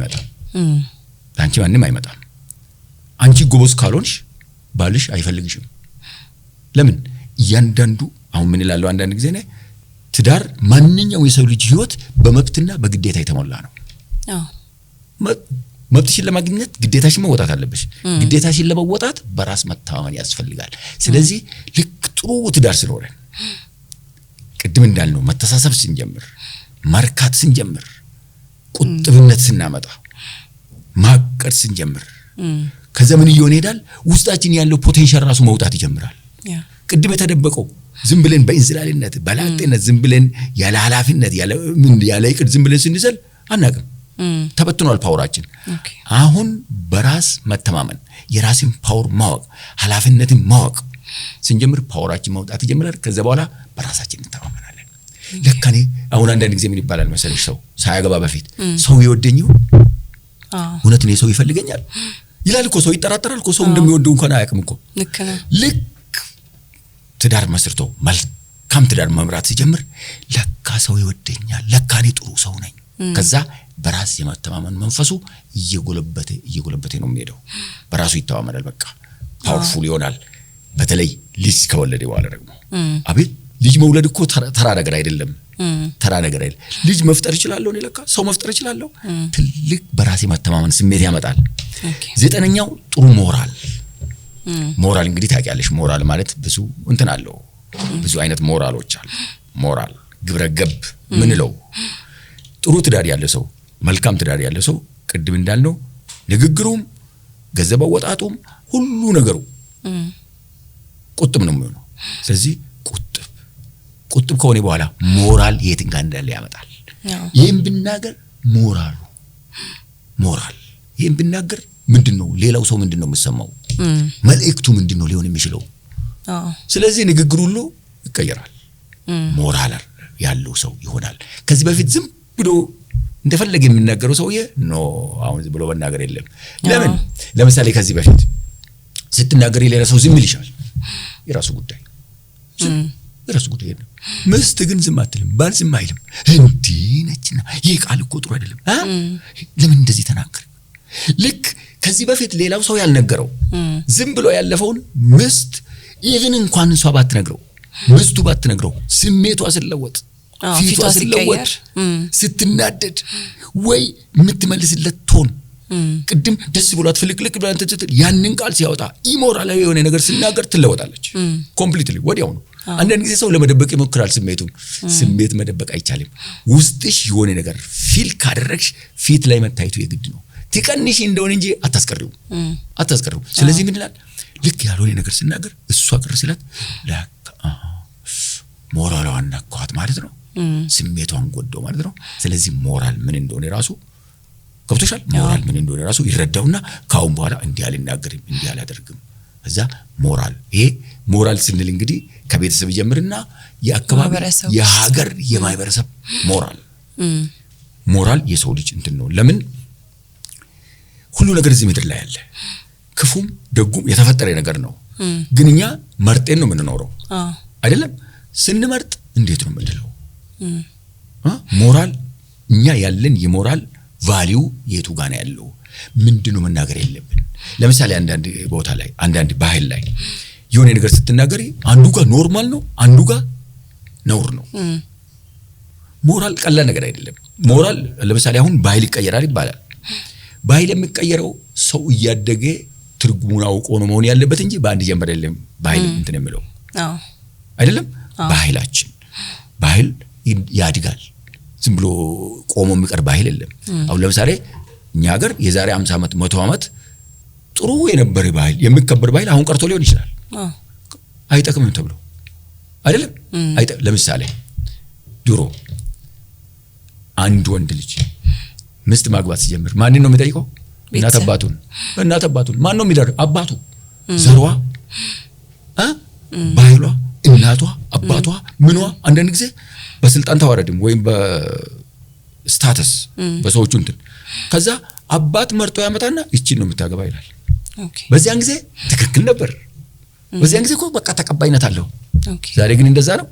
አይመጣም። አንቺ ጎበዝ ካልሆንሽ ባልሽ አይፈልግሽም። ለምን? እያንዳንዱ አሁን ምን እላለሁ አንዳንድ ጊዜ ነው ትዳር ማንኛው የሰው ልጅ ህይወት በመብትና በግዴታ የተሞላ ነው። መብትሽን ለማግኘት ግዴታሽን መወጣት አለብሽ። ግዴታሽን ለመወጣት በራስ መተማመን ያስፈልጋል። ስለዚህ ልክ ጥሩ ትዳር ስለሆነ ቅድም እንዳልነው መተሳሰብ ስንጀምር፣ ማርካት ስንጀምር፣ ቁጥብነት ስናመጣ፣ ማቀድ ስንጀምር ከዘመን እየሆነ ይሄዳል። ውስጣችን ያለው ፖቴንሻል ራሱ መውጣት ይጀምራል። ቅድም የተደበቀው ዝም ብለን በእንዝላልነት በላጤነት ዝም ብለን ያለ ኃላፊነት ያለ ይቅር ዝም ብለን ስንዘል አናቅም። ተበትኗል ፓወራችን። አሁን በራስ መተማመን የራስን ፓወር ማወቅ ኃላፊነትን ማወቅ ስንጀምር ፓወራችን መውጣት ይጀምራል። ከዛ በኋላ በራሳችን እንተማመናለን። ለካኔ አሁን አንዳንድ ጊዜ ምን ይባላል መሰለሽ ሰው ሳያገባ በፊት ሰው ይወደኛል እውነት ነው ሰው ይፈልገኛል ይላል እኮ ሰው ይጠራጠራል እኮ ሰው እንደሚወደው እንኳን አያውቅም እኮ። ልክ ትዳር መስርቶ መልካም ትዳር መምራት ሲጀምር ለካ ሰው ይወደኛል ለካኔ ጥሩ ሰው ነኝ። ከዛ በራስ የመተማመን መንፈሱ እየጎለበተ ነው የሚሄደው። በራሱ ይተማመናል። በቃ ፓወርፉል ይሆናል። በተለይ ልጅ ከወለደ በኋላ ደግሞ አቤት ልጅ መውለድ እኮ ተራ ነገር አይደለም። ልጅ መፍጠር ይችላል ነው ለካ ሰው መፍጠር ይችላል። ትልቅ በራስ የመተማመን ስሜት ያመጣል። 9ኛው ጥሩ ሞራል እንግዲህ ታውቂያለሽ ሞራል ማለት ብዙ እንትን አለው። ብዙ አይነት ሞራሎች አሉ። ሞራል ግብረገብ ምንለው ጥሩ ትዳር ያለ ሰው መልካም ትዳር ያለ ሰው ቅድም እንዳልነው ንግግሩም ገንዘብ አወጣጡም ሁሉ ነገሩ ቁጥብ ነው የሚሆነው። ስለዚህ ቁጥብ ከሆነ በኋላ ሞራል የትን ጋር እንዳለ ያመጣል። ይሄን ብናገር ሞራል ይሄን ብናገር ምንድነው ሌላው ሰው ምንድነው የሚሰማው መልእክቱ ምንድነው ሊሆን የሚችለው? ስለዚህ ንግግሩ ሁሉ ይቀየራል። ሞራል ያለው ሰው ይሆናል። ከዚህ በፊት ዝም ብሎ እንደፈለገ የሚናገረው ሰውዬ አሁን ዝም ብሎ መናገር የለም። ለምሳሌ ከዚህ በፊት ስትናገር ሌላ ሰው ዝም ይልሻል። የራሱ ጉዳይ ነው። ምስት ግን ዝም አትልም። ባል ዝም አይልም። እንዴ ነችና ይሄ ቃል እኮ ጥሩ አይደለም ለምን እንደዚህ ተናገር? ልክ ከዚህ በፊት ሌላው ሰው ያልነገረው ዝም ብሎ ያለፈውን ምስት ኢቭን እንኳን እሷ ባትነግረው ምስቱ ባትነግረው ስሜቷ ሲለወጥ ፊቷ ሲለወጥ ስትናደድ ወይ የምትመልስለት ቶን ቅድም ደስ ብሏት ፍልቅልቅ ብላ እንትን ያንን ቃል ሲያወጣ ኢሞራላዊ የሆነ ነገር ሲናገር ትለወጣለች ኮምፕሊትሊ ወዲያው ነው። አንዳንድ ጊዜ ሰው ለመደበቅ ይሞክራል ስለዚህ ስሜት መደበቅ አይቻልም። ውስጥሽ የሆነ ነገር ፊል ካደረግሽ ፊት ላይ መታየቱ የግድ ነው። ትቀንሽ እንደሆነ እንጂ አታስቀሪው። ስለዚህ ምን ይላል ልክ ያልሆነ ነገር ሲናገር እሷ ቅር ሲላት ሞራሏን ነካት ማለት ነው። ስሜቷን ጎዳው ማለት ነው። ስለዚህ ሞራል ምን እንደሆነ ራሱ ገብቶሻል? ሞራል ምን እንደሆነ ራሱ ይረዳውና ካሁን በኋላ እንዲህ አልናገርም እንዲህ አላደርግም። እዛ ሞራል ስንል እንግዲህ ከቤተሰብ ጀምርና የአካባቢ የሀገር የማይበረሰብ ሞራል የሰው ልጅ እንትን ነው። ለምን ሁሉ ነገር እዚህ ምድር ላይ ያለ ክፉም ደጉም የተፈጠረ ነገር ነው። ግን እኛ መርጠን ነው የምንኖረው አይደለም? ስንመርጥ እንዴት ነው የምንለው? ሞራል እኛ ያለን የሞራል ቫልዩ የቱ ጋር ነው ያለው? ምንድነው መናገር ያለብን? ለምሳሌ አንዳንድ ቦታ ላይ አንዳንድ ባህል ላይ የሆነ ነገር ስትናገሪ አንዱ ጋር ኖርማል ነው አንዱ ጋር ነውር ነው። ሞራል ቀላል ነገር አይደለም። ሞራል ለምሳሌ አሁን ባህል ይቀየራል ይባላል። ባህል የሚቀየረው ሰው እያደገ ትርጉሙን አውቆ ነው መሆን ያለበት እንጂ በአንድ ጀምበር አይደለም ባህል እንትን የሚለው አይደለም። ባህል ያድጋል። ዝም ብሎ ቆሞ የሚቀር ባህል የለም። አሁን ለምሳሌ እኛ ሀገር የዛሬ 50 ዓመት 100 ዓመት ጥሩ የነበረ ባህል የሚከበር ባህል አሁን ቀርቶ ሊሆን ይችላል። አይጠቅምም ተብሎ አይደለም ለምሳሌ ድሮ አንድ ወንድ ልጅ ሚስት ማግባት ሲጀምር ማንን ነው የሚጠይቀው? እናት አባቱን ማን ነው የሚደር? አባቱ ዘሯ ባህሏ እናቷ አባቷ ምኗ አንደን ጊዜ በስልጣን ተዋረድም ወይም በስታተስ በሰዎቹ እንትን ከዛ አባት መርጦ ያመጣና እቺን ነው የምታገባ ይላል። በዚያን ጊዜ ትክክል ነበር። በዚያን ጊዜ እኮ በቃ ተቀባይነት አለው። ዛሬ ግን እንደዛ ነው?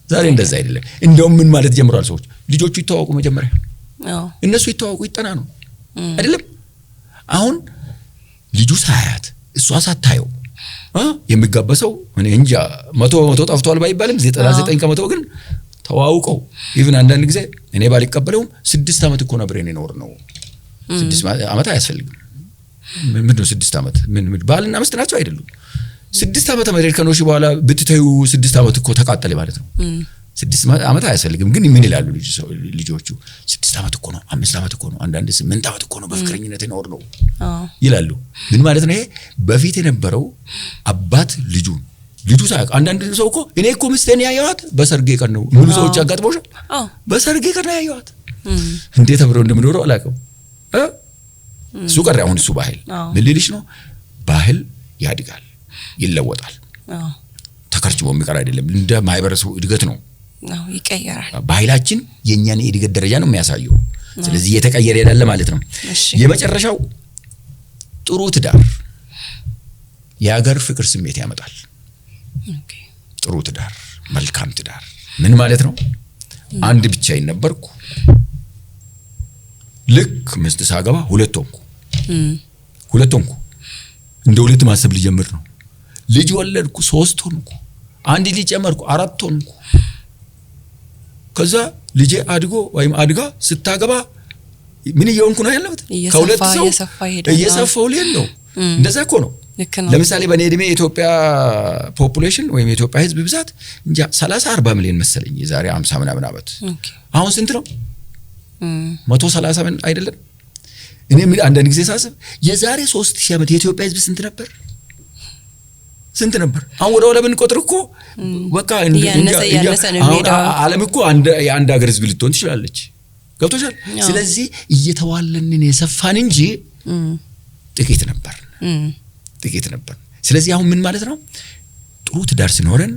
ዛሬ እንደዛ አይደለም። እንደውም ምን ማለት ጀምሯል ሰዎች ልጆቹ ይተዋወቁ መጀመሪያ እነሱ ይተዋወቁ ይጠና ነው አይደለም? አሁን ልጁ ሳያት እሷ ሳታየው የሚጋበሰው እኔ እንጃ 100 ጠፍቷል ባይባልም 99% ግን ተዋውቀው ኢቭን አንዳንድ ጊዜ እኔ ባልቀበለውም 6 ዓመት እኮ ነበር እኔ ኖር ነው 6 ዓመት አያስፈልግም። ምንድነው 6 ዓመት ምን ባልና ሚስት ናቸው አይደሉም? 6 ዓመት አሜሪካኖች በኋላ ብትተዩ 6 ዓመት እኮ ተቃጠለ ማለት ነው። 6 ዓመት አያስፈልግም። ግን ምን ይላሉ ልጆቹ 6 ዓመት እኮ ነው 5 ዓመት እኮ ነው አንዳንድ 8 ዓመት እኮ ነው በፍቅረኝነት ኖር ነው ይላሉ። ምን ማለት ነው? ይሄ በፊት የነበረው አባት ልጁ ሳይቅ አንዳንድ ሰው እኮ እኔ እኮ ሚስቴን ያየዋት በሰርጌ ቀን ነው ሙሉ ሰዎች አጋጥሞሻል? በሰርጌ ቀን ነው ያየዋት። እንዴት አብረው እንደምኖረው አላውቅም። እሱ ቀረ። አሁን እሱ ባህል ልልሽ ነው። ባህል ያድጋል ይለወጣል። ተከርችሞ የሚቀር አይደለም። እንደ ማህበረሰቡ እድገት ነው ይቀየራል። ባህላችን የኛን እድገት ደረጃ ነው የሚያሳየው። ስለዚህ እየተቀየረ ይላል ማለት ነው። የመጨረሻው ጥሩ ትዳር የሀገር ፍቅር ስሜት ያመጣል። ጥሩ ትዳር መልካም ትዳር ምን ማለት ነው? አንድ ብቻዬን ነበርኩ ልክ ሚስት ሳገባ ሁለት ሆንኩ እንደ ሁለት ማሰብ ሊጀምር ነው። ልጅ ወለድኩ 3 ሆንኩ። አንድ ልጅ ጨመርኩ 4 ሆንኩ። ከዛ ልጄ አድጎ ወይም አድጋ ስታገባ ምን እየሆንኩ ነው ያለሁት? ከሁለት ሰው እየሰፋው ነው። እንደዛ እኮ ነው። ለምሳሌ በኔ እድሜ የኢትዮጵያ ፖፑሌሽን ወይም የኢትዮጵያ ህዝብ ብዛት እንጃ 30-40 ሚሊዮን መሰለኝ የዛሬ 50 ምናምን ዓመት። አሁን ስንት ነው? 130 ምን አይደለም? እኔ ምን አንዳንድ ጊዜ ሳስብ የዛሬ 3000 ዓመት የኢትዮጵያ ህዝብ ስንት ነበር? አሁን ወደ ለምን ቆጥር እኮ በቃ ዓለም እኮ አንድ ሀገር ህዝብ ልትሆን ትችላለች። ገብቶሻል? ስለዚህ እየተዋለንን የሰፋን እንጂ ጥቂት ነበር። ስለዚህ አሁን ምን ማለት ነው? ጥሩ ትዳር ሲኖረን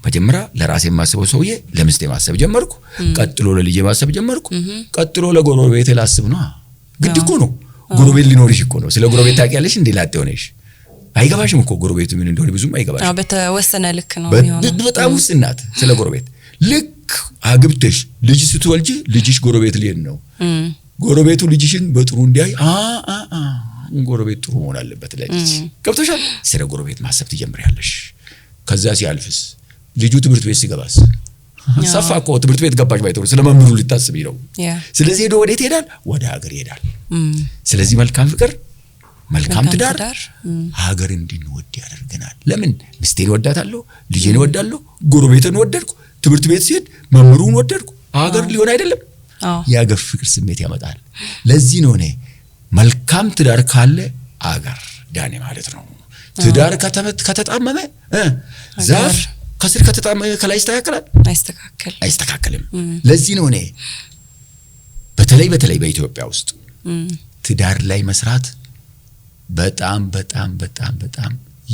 መጀመሪያ ለራሴ ማሰበው ሰውዬ ለምስቴ ማሰብ ጀመርኩ። ቀጥሎ ለልጄ ማሰብ ጀመርኩ። ቀጥሎ ለጎረቤቴ ላስብ ነው። ግድ እኮ ነው። ጎረቤት ሊኖርሽ እኮ ነው። ስለ ጎረቤት ታውቂያለሽ እንዴ? ላጤ ሆነሽ አይገባሽም እኮ ጎረቤቱ ምን እንደሆነ ብዙም አይገባሽም። በተወሰነ ልክ ነው የሚሆነው። በጣም ውስናት ስለ ጎረቤት ልክ አግብተሽ ልጅ ስትወልጂ ልጅሽ ጎረቤት ሊሄድ ነው። ጎረቤቱ ልጅሽን በጥሩ እንዲያይ ጎረቤት ጥሩ መሆን አለበት ለልጅ። ገብቶሻል? ስለ ጎረቤት ማሰብ ትጀምሪያለሽ። ከዛ ሲያልፍስ ልጁ ትምህርት ቤት ሲገባስ ሰፋ እኮ ትምህርት ቤት ገባሽ ባይተው ስለማምሩ ልታስብ ይለው። ስለዚህ ሄዶ ወዴት ይሄዳል? ወደ ሀገር ይሄዳል። ስለዚህ መልካም ፍቅር መልካም ትዳር ሀገር እንድንወድ ያደርገናል። ለምን? ሚስቴን ወዳታለሁ፣ ልጄን ወዳለሁ፣ ጎረቤቴን ወደድኩ፣ ትምህርት ቤት ሲሄድ መምህሩን ወደድኩ። ሀገር ሊሆን አይደለም? የሀገር ፍቅር ስሜት ያመጣል። ለዚህ ነው እኔ መልካም ትዳር ካለ አገር ዳኔ ማለት ነው። ትዳር ከተጣመመ ዛፍ ከስር ከተጣመመ ከላይ ይስተካከላል? አይስተካከልም። ለዚህ ነው እኔ በተለይ በኢትዮጵያ ውስጥ ትዳር ላይ መስራት በጣም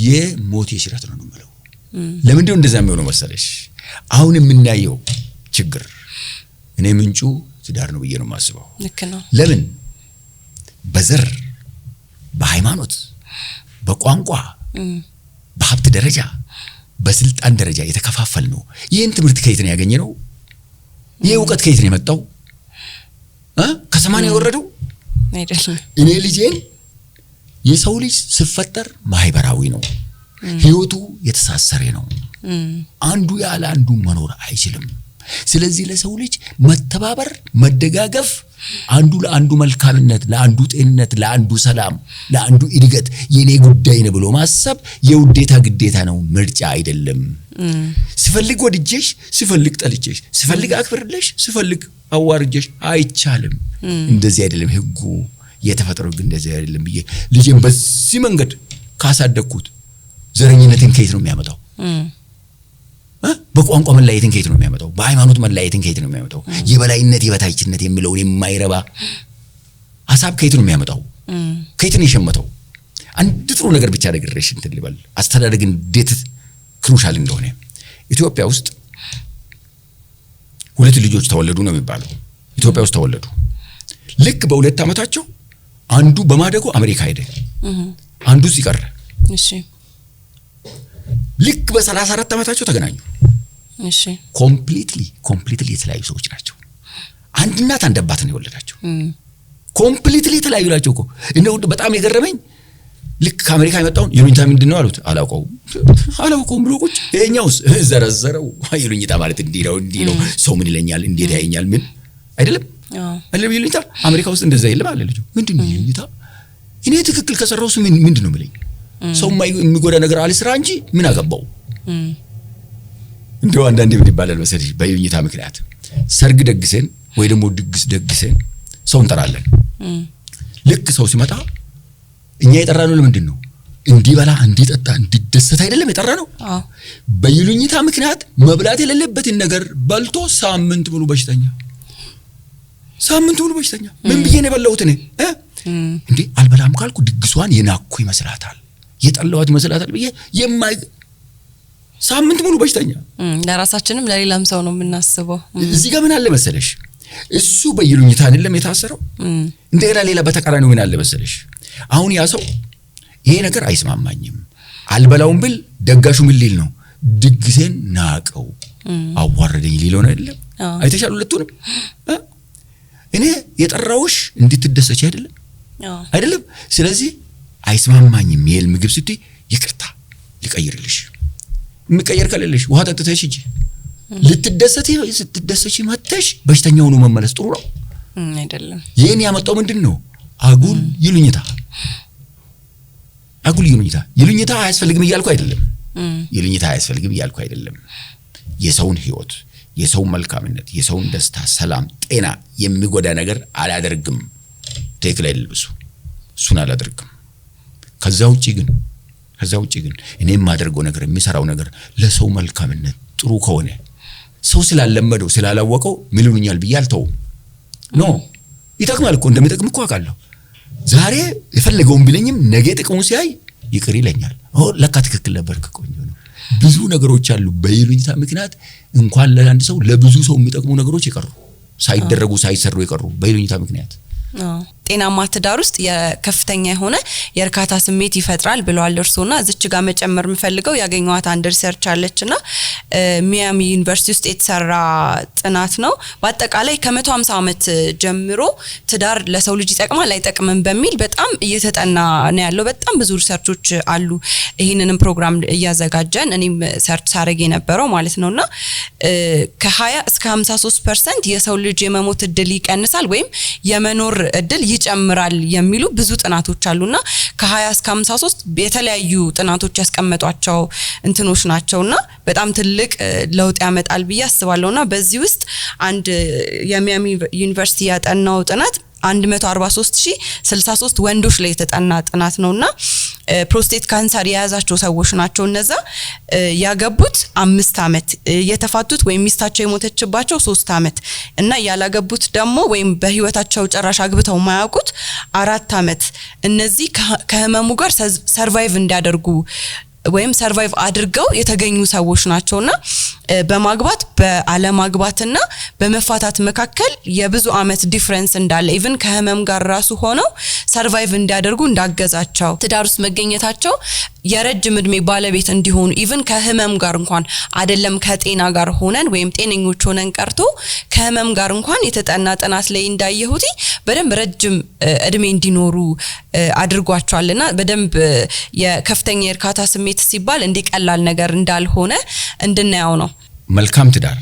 የሞት የሽረት ነው ማለት ነው። ለምን እንደው እንደዛ የሚሆነው መሰለሽ? አሁን የምናየው ችግር እኔ ምንጩ ትዳር ነው ብዬ ነው የማስበው። ልክ ነው። ለምን በዘር በሃይማኖት በቋንቋ በሀብት ደረጃ በስልጣን ደረጃ የተከፋፈል ነው። ይሄን ትምህርት ከየት ነው ያገኘነው? ይሄ ዕውቀት ከየት ነው የመጣው? ከሰማይ የወረደው አይደለም። እኔ ልጄን የሰው ልጅ ሲፈጠር ማህበራዊ ነው። ህይወቱ የተሳሰረ ነው። አንዱ ያለ አንዱ መኖር አይችልም። ስለዚህ ለሰው ልጅ መተባበር መደጋገፍ አንዱ ለአንዱ መልካምነት ለአንዱ ጤንነት ለአንዱ ሰላም ለአንዱ እድገት የኔ ጉዳይ ነው ብሎ ማሰብ የውዴታ ግዴታ ነው፣ ምርጫ አይደለም። ሲፈልግ ወድጄሽ ሲፈልግ ጠልቼሽ ሲፈልግ አክብርልሽ ሲፈልግ አዋርጄሽ አይቻልም። እንደዚህ አይደለም ህጉ የተፈጠረው ግን እንደዚህ አይደለም ብዬ ልጄን በዚህ መንገድ ካሳደግኩት ዘረኝነትን ከየት ነው የሚያመጣው? በቋንቋ መለያየትን ከየት ነው የሚያመጣው? በሃይማኖት መለያየትን ከየት ነው የሚያመጣው? የበላይነት የበታችነት የሚለውን የማይረባ ሐሳብ ከየት ነው የሚያመጣው? ከየት ነው የሸመተው? አንድ ጥሩ ነገር ብቻ ደግሬሽ እንትን ልበል አስተዳደግ እንዴት ክሩሻል እንደሆነ። ኢትዮጵያ ውስጥ 2 ልጆች ተወለዱ ነው የሚባለው። ኢትዮጵያ ውስጥ ተወለዱ። ልክ በ2 ዓመታቸው አንዱ በማደጎ አሜሪካ ሄደ፣ አንዱ እዚህ ቀረ። እሺ ልክ በ34 ዓመታቸው ተገናኙ። እሺ ኮምፕሊትሊ የተለያዩ ሰዎች ናቸው። አንድ እናት አንድ አባት ነው የወለዳቸው። ኮምፕሊትሊ የተለያዩ ናቸው እኮ። እንደው በጣም የገረመኝ ልክ ከአሜሪካ የመጣውን ይሉኝታ ምንድነው አሉት። አላውቀውም ብሎ ቁጭ። ይሄኛውስ ዘረዘረው። ይሉኝታ ማለት እንዲህ ነው፣ ሰው ምን ይለኛል፣ እንዴት ያየኛል፣ ምን አይደለም አይደለም ይሉኝታ። አሜሪካ ውስጥ እንደዛ የለም አለ ልጁ። ምንድነው ይሉኝታ? እኔ ትክክል ከሰራውስ ምንድነው የሚለኝ? ሰው የሚጎዳ ነገር አልስራ እንጂ ምን አገባው? እንደው አንዳንዴ ምን ይባላል መሰለሽ፣ በይሉኝታ ምክንያት ሰርግ ደግሰን ወይ ደግሞ ድግስ ደግሰን ሰው እንጠራለን። ልክ ሰው ሲመጣ እኛ የጠራነው ለምንድን ነው? እንዲበላ፣ እንዲጠጣ፣ እንዲደሰት አይደለም የጠራነው? በይሉኝታ ምክንያት መብላት የሌለበትን ነገር በልቶ ሳምንት ሙሉ በሽተኛ። ምን ብዬ ነው የበላሁት እኔ? እንዴ አልበላም ካልኩ ድግሷን የናኩ ይመስላታል፣ የጠላዋት ይመስላታል ብዬ ሳምንት ሙሉ በሽተኛ። ለራሳችንም ለሌላም ሰው ነው የምናስበው። እዚህ ጋር ምን አለ መሰለሽ፣ እሱ በይሉኝታ አይደለም የታሰረው። እንደገና ሌላ በተቃራኒው ምን አለ መሰለሽ፣ አሁን ያ ሰው ይሄ ነገር አይስማማኝም አልበላውም ብል ደጋሹ ምን ሊል ነው? ድግሴን ናቀው፣ አዋረደኝ ሊለው ነው አይደለም? አይተሻል ሁለቱንም። እኔ የጠራውሽ እንድትደሰች አይደለም? ስለዚህ አይስማማኝም ይሄል ምግብ ስትይ ይቅርታ ልቀይርልሽ፣ ምቀየር ከሌለሽ ውሃ ጠጥተሽ እንጂ ስትደሰች መተሽ በሽተኛ ሆኖ መመለስ ጥሩ ነው አይደለም? ይሄን ያመጣው ምንድነው? አጉል ይሉኝታ። ይሉኝታ አያስፈልግም እያልኩ አይደለም። የሰውን ህይወት፣ የሰውን መልካምነት፣ የሰውን ደስታ፣ ሰላም፣ ጤና የሚጎዳ ነገር አላደርግም። ትክክል አይደለም እሱን አላደርግም። ከዛ ውጪ ግን እኔ የማደርገው ነገር የሚሰራው ነገር ለሰው መልካምነት ጥሩ ከሆነ ሰው ስላለመደው ስላላወቀው ምን ይሉኛል ብዬ አልተውም። ኖ ይጠቅማል እኮ እንደሚጠቅም እኮ አውቃለሁ። ዛሬ የፈለገውን ቢለኝም ነገ ጥቅሙን ሲያይ ይቅር ይለኛል። ለካ ትክክል ነበርክ፣ ቆንጆ ነው። ብዙ ነገሮች አሉ በይሉኝታ ምክንያት እንኳን ለአንድ ሰው ለብዙ ሰው የሚጠቅሙ ነገሮች ይቀሩ፣ ሳይደረጉ ሳይሰሩ ይቀሩ በይሉኝታ ምክንያት። ጤናማ ትዳር ውስጥ የከፍተኛ የሆነ የእርካታ ስሜት ይፈጥራል ብለዋል እርሶና እዚች ጋር መጨመር የምፈልገው ያገኘዋት አንድ ሪሰርች አለችና ሚያሚ ዩኒቨርሲቲ ውስጥ የተሰራ ጥናት ነው። በአጠቃላይ ከ150 ዓመት ጀምሮ ትዳር ለሰው ልጅ ይጠቅማል አይጠቅምም በሚል በጣም እየተጠና ነው ያለው። በጣም ብዙ ሪሰርቾች አሉ። ይሄንንም ፕሮግራም እያዘጋጀን እኔም ሰርች ሳረግ የነበረው ማለት ነውና ከ20 እስከ 53% የሰው ልጅ የመሞት እድል ይቀንሳል ወይም የመኖር እድል ይጨምራል የሚሉ ብዙ ጥናቶች አሉና ከ20 እስከ 53 የተለያዩ ጥናቶች ያስቀመጧቸው እንትኖች ናቸውና በጣም ትልቅ ለውጥ ያመጣል ብዬ አስባለሁና በዚህ ውስጥ አንድ የሚያሚ ዩኒቨርሲቲ ያጠናው ጥናት 143063 ወንዶች ላይ የተጠና ጥናት ነውና ፕሮስቴት ካንሰር የያዛቸው ሰዎች ናቸው። እነዛ ያገቡት 5 ዓመት፣ የተፋቱት ወይም ሚስታቸው የሞተችባቸው 3 ዓመት እና ያላገቡት ደግሞ ወይም በህይወታቸው ጭራሽ አግብተው ማያውቁት 4 ዓመት እነዚህ ከህመሙ ጋር ሰርቫይቭ እንዲያደርጉ ወይም ሰርቫይቭ አድርገው የተገኙ ሰዎች ናቸውና በማግባት በአለማግባትና በመፋታት መካከል የብዙ ዓመት ዲፈረንስ እንዳለ ኢቭን ከህመም ጋር ራሱ ሆነው ሰርቫይቭ እንዲያደርጉ እንዳገዛቸው ትዳር ውስጥ መገኘታቸው የረጅም እድሜ ባለቤት እንዲሆኑ ኢቭን ከህመም ጋር እንኳን አይደለም ከጤና ጋር ሆነን ወይም ጤነኞች ሆነን ቀርቶ ከህመም ጋር እንኳን የተጠና ጥናት ላይ እንዳየሁት በደንብ ረጅም እድሜ እንዲኖሩ አድርጓቸዋልና በደንብ የከፍተኛ የእርካታ ስሜት ሲባል እንዲቀላል ነገር እንዳልሆነ እንድናያው ነው። መልካም ትዳር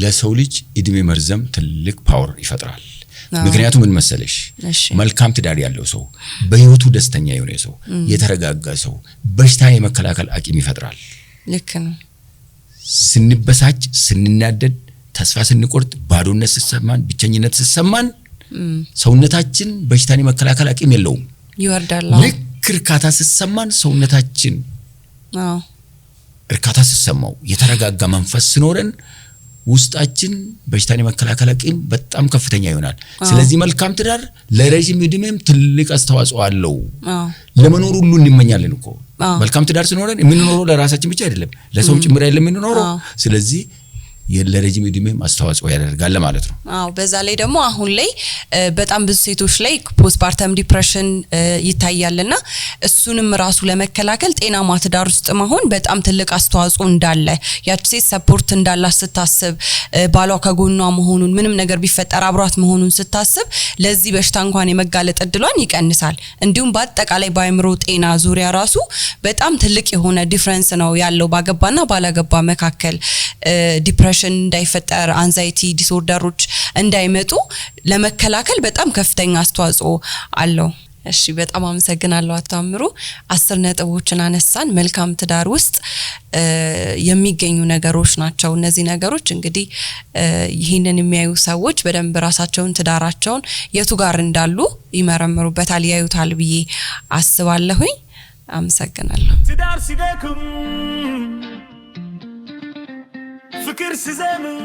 ለሰው ልጅ እድሜ መርዘም ትልቅ ፓወር ይፈጥራል። ምክንያቱም ምን መሰለሽ መልካም ትዳር ያለው ሰው በህይወቱ ደስተኛ የሆነ ሰው የተረጋጋ ሰው በሽታ የመከላከል አቅም ይፈጥራል። ልክ ነው። ስንበሳጭ፣ ስንናደድ፣ ተስፋ ስንቆርጥ፣ ባዶነት ሲሰማን፣ ብቸኝነት ሲሰማን ሰውነታችን በሽታን የመከላከል አቅም የለውም፣ ይወርዳል። ልክ እርካታ ሲሰማን ሰውነታችን እርካታ ሲሰማው የተረጋጋ መንፈስ ሲኖረን ውስጣችን በሽታን የመከላከል አቅም በጣም ከፍተኛ ይሆናል። ስለዚህ መልካም ትዳር ለረጅም ዕድሜም ትልቅ አስተዋጽኦ አለው። ለመኖር ሁሉ እንመኛለን እኮ መልካም ትዳር ሲኖረን የምንኖረው ለራሳችን ብቻ አይደለም ለሰውም ጭምር አይደለም የምንኖረው። ስለዚህ የለረጅም ዕድሜም አስተዋጽኦ ያደርጋል ማለት ነው። በዛ ላይ ደግሞ አሁን ላይ በጣም ብዙ ሴቶች ላይ ፖስትፓርተም ዲፕሬሽን ይታያልና እሱንም ራሱ ለመከላከል ጤናማ ትዳር ውስጥ መሆን በጣም ትልቅ አስተዋጽኦ እንዳለ ያቺ ሴት ሰፖርት እንዳላት ስታስብ ባሏ ከጎኗ መሆኑን ምንም ነገር ቢፈጠር አብሯት መሆኑን ስታስብ ለዚህ በሽታ እንኳን የመጋለጥ እድሏን ይቀንሳል። እንዲሁም በአጠቃላይ በአእምሮ ጤና ዙሪያ ራሱ በጣም ትልቅ የሆነ ዲፍረንስ ነው ያለው ባገባና ባላገባ መካከል። ዲፕሬሽን እንዳይፈጠር አንዛይቲ ዲስኦርደሮች እንዳይመጡ ለመከላከል በጣም ከፍተኛ አስተዋጽኦ አለው። እሺ በጣም አመሰግናለሁ አቶ ታምሩ። 10 ነጥቦችን አነሳን። መልካም ትዳር ውስጥ የሚገኙ ነገሮች ናቸው። እነዚህ ነገሮች እንግዲህ ይህንን የሚያዩ ሰዎች በደንብ ራሳቸውን ትዳራቸውን የቱ ጋር እንዳሉ ይመረምሩበታል፣ ያዩታል ብዬ አስባለሁኝ። አመሰግናለሁ። ትዳር ሲደክም ፍቅር ሲዘምን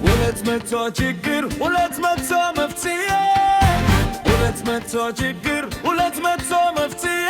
ሁለት መቶ ችግር ሁለት መቶ መፍትሄ ሁለት መቶ ችግር ሁለት መቶ መፍትሄ